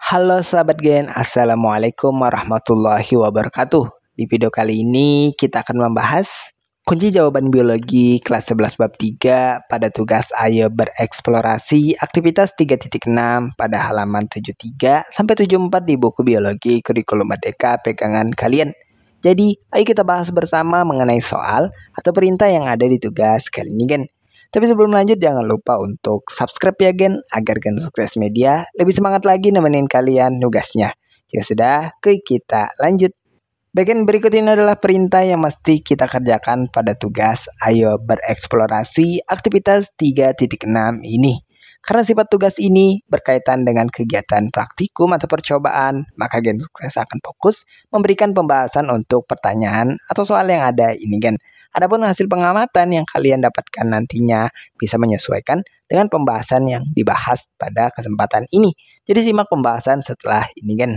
Halo sahabat Gen, Assalamualaikum warahmatullahi wabarakatuh. Di video kali ini kita akan membahas kunci jawaban biologi kelas 11 bab 3 pada tugas Ayo Bereksplorasi aktivitas 3.6 pada halaman 73 sampai 74 di buku biologi kurikulum merdeka pegangan kalian. Jadi, ayo kita bahas bersama mengenai soal atau perintah yang ada di tugas kali ini, Gen. Tapi sebelum lanjut jangan lupa untuk subscribe ya Gen, agar Gen Sukses Media lebih semangat lagi nemenin kalian nugasnya. Jika sudah, kita lanjut. Bagian berikut ini adalah perintah yang mesti kita kerjakan pada tugas Ayo Bereksplorasi aktivitas 3.6 ini. Karena sifat tugas ini berkaitan dengan kegiatan praktikum atau percobaan, maka Gen Sukses akan fokus memberikan pembahasan untuk pertanyaan atau soal yang ada ini Gen. Adapun hasil pengamatan yang kalian dapatkan nantinya bisa menyesuaikan dengan pembahasan yang dibahas pada kesempatan ini. Jadi simak pembahasan setelah ini Gen.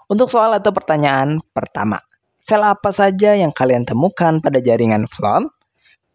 Untuk soal atau pertanyaan pertama, sel apa saja yang kalian temukan pada jaringan Floem?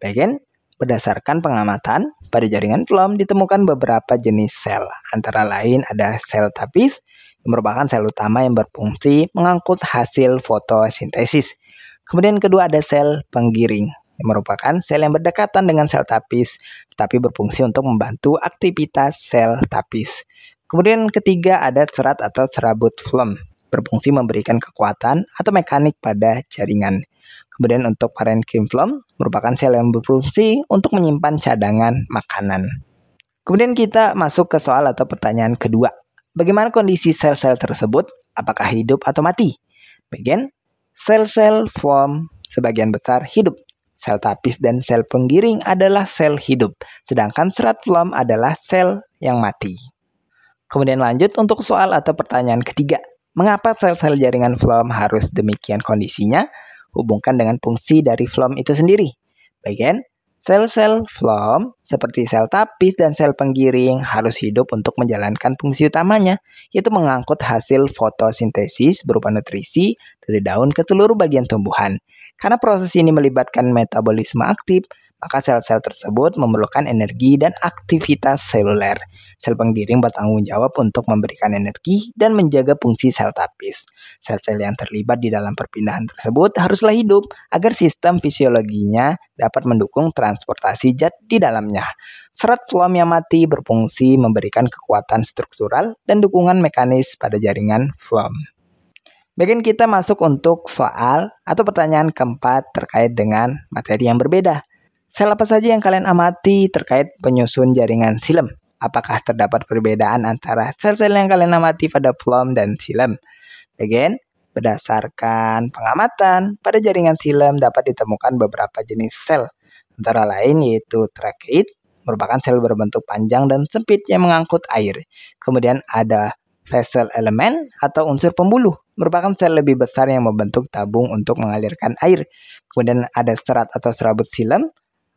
Bagian berdasarkan pengamatan, pada jaringan Floem ditemukan beberapa jenis sel. Antara lain ada sel tapis, yang merupakan sel utama yang berfungsi mengangkut hasil fotosintesis. Kemudian kedua ada sel penggiring, yang merupakan sel yang berdekatan dengan sel tapis, tapi berfungsi untuk membantu aktivitas sel tapis. Kemudian ketiga ada serat atau serabut Floem, berfungsi memberikan kekuatan atau mekanik pada jaringan. Kemudian untuk parenchyma Floem merupakan sel yang berfungsi untuk menyimpan cadangan makanan. Kemudian kita masuk ke soal atau pertanyaan kedua. Bagaimana kondisi sel-sel tersebut? Apakah hidup atau mati? Bagian sel-sel Floem sebagian besar hidup. Sel tapis dan sel penggiring adalah sel hidup, sedangkan serat Floem adalah sel yang mati. Kemudian lanjut untuk soal atau pertanyaan ketiga. Mengapa sel-sel jaringan Floem harus demikian kondisinya? Hubungkan dengan fungsi dari Floem itu sendiri. Bagian sel-sel Floem seperti sel tapis dan sel penggiring harus hidup untuk menjalankan fungsi utamanya, yaitu mengangkut hasil fotosintesis berupa nutrisi dari daun ke seluruh bagian tumbuhan. Karena proses ini melibatkan metabolisme aktif, maka sel-sel tersebut memerlukan energi dan aktivitas seluler. Sel penggiring bertanggung jawab untuk memberikan energi dan menjaga fungsi sel tapis. Sel-sel yang terlibat di dalam perpindahan tersebut haruslah hidup agar sistem fisiologinya dapat mendukung transportasi zat di dalamnya. Serat Floem yang mati berfungsi memberikan kekuatan struktural dan dukungan mekanis pada jaringan Floem. Bagian kita masuk untuk soal atau pertanyaan keempat terkait dengan materi yang berbeda. Sel apa saja yang kalian amati terkait penyusun jaringan xilem? Apakah terdapat perbedaan antara sel-sel yang kalian amati pada Floem dan xilem? Bagian berdasarkan pengamatan, pada jaringan xilem dapat ditemukan beberapa jenis sel. Antara lain yaitu trakeid, merupakan sel berbentuk panjang dan sempit yang mengangkut air. Kemudian ada vessel element atau unsur pembuluh, merupakan sel lebih besar yang membentuk tabung untuk mengalirkan air. Kemudian ada serat atau serabut xilem,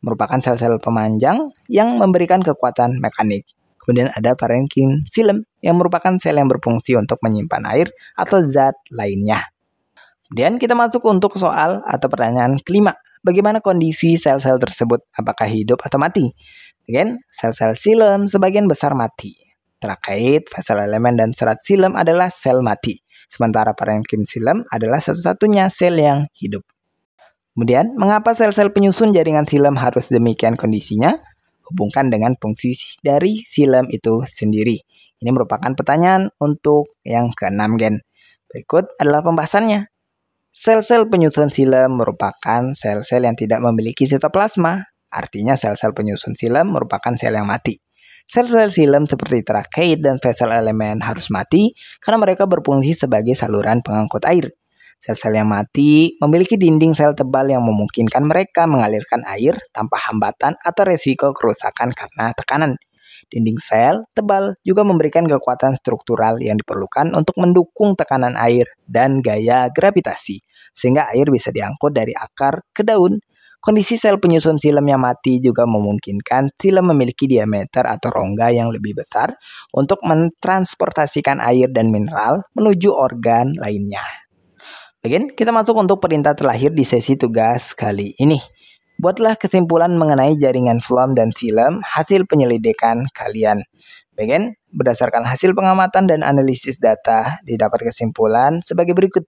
merupakan sel-sel pemanjang yang memberikan kekuatan mekanik. Kemudian ada parenchyma xilem yang merupakan sel yang berfungsi untuk menyimpan air atau zat lainnya. Kemudian kita masuk untuk soal atau pertanyaan kelima. Bagaimana kondisi sel-sel tersebut? Apakah hidup atau mati? Bagian sel-sel xilem sebagian besar mati. Trakeid, vessel element, dan serat xilem adalah sel mati. Sementara parenchyma xilem adalah satu-satunya sel yang hidup. Kemudian, mengapa sel-sel penyusun jaringan xilem harus demikian kondisinya? Hubungkan dengan fungsi dari xilem itu sendiri. Ini merupakan pertanyaan untuk yang keenam Gen. Berikut adalah pembahasannya. Sel-sel penyusun xilem merupakan sel-sel yang tidak memiliki sitoplasma. Artinya sel-sel penyusun xilem merupakan sel yang mati. Sel-sel xilem seperti trakeid dan vessel element harus mati karena mereka berfungsi sebagai saluran pengangkut air. Sel-sel yang mati memiliki dinding sel tebal yang memungkinkan mereka mengalirkan air tanpa hambatan atau resiko kerusakan karena tekanan. Dinding sel tebal juga memberikan kekuatan struktural yang diperlukan untuk mendukung tekanan air dan gaya gravitasi, sehingga air bisa diangkut dari akar ke daun. Kondisi sel penyusun xilem yang mati juga memungkinkan xilem memiliki diameter atau rongga yang lebih besar untuk mentransportasikan air dan mineral menuju organ lainnya. Bagian kita masuk untuk perintah terakhir di sesi tugas kali ini. Buatlah kesimpulan mengenai jaringan Floem dan xilem hasil penyelidikan kalian. Bagian berdasarkan hasil pengamatan dan analisis data, didapat kesimpulan sebagai berikut.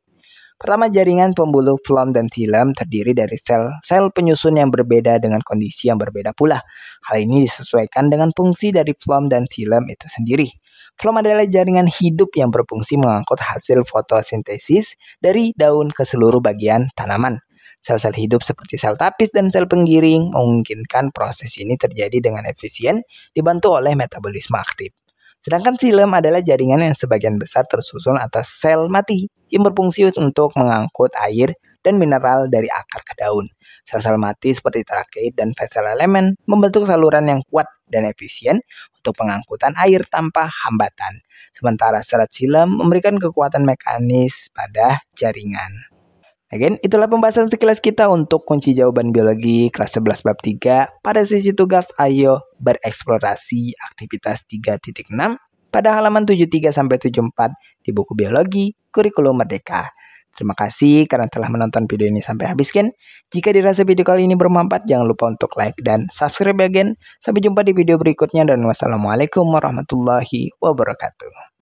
Pertama, jaringan pembuluh floem dan xilem terdiri dari sel-sel penyusun yang berbeda dengan kondisi yang berbeda pula. Hal ini disesuaikan dengan fungsi dari floem dan xilem itu sendiri. Floem adalah jaringan hidup yang berfungsi mengangkut hasil fotosintesis dari daun ke seluruh bagian tanaman. Sel-sel hidup seperti sel tapis dan sel penggiring memungkinkan proses ini terjadi dengan efisien dibantu oleh metabolisme aktif. Sedangkan xilem adalah jaringan yang sebagian besar tersusun atas sel mati yang berfungsi untuk mengangkut air dan mineral dari akar ke daun. Sel-sel mati seperti trakeit dan vessel elemen membentuk saluran yang kuat dan efisien untuk pengangkutan air tanpa hambatan. Sementara serat xilem memberikan kekuatan mekanis pada jaringan. Again, itulah pembahasan sekilas kita untuk kunci jawaban biologi kelas 11 bab 3 pada sesi tugas ayo bereksplorasi aktivitas 3.6 pada halaman 73 sampai 74 di buku biologi kurikulum merdeka. Terima kasih karena telah menonton video ini sampai habis kan. Jika dirasa video kali ini bermanfaat, jangan lupa untuk like dan subscribe again. Sampai jumpa di video berikutnya dan wassalamualaikum warahmatullahi wabarakatuh.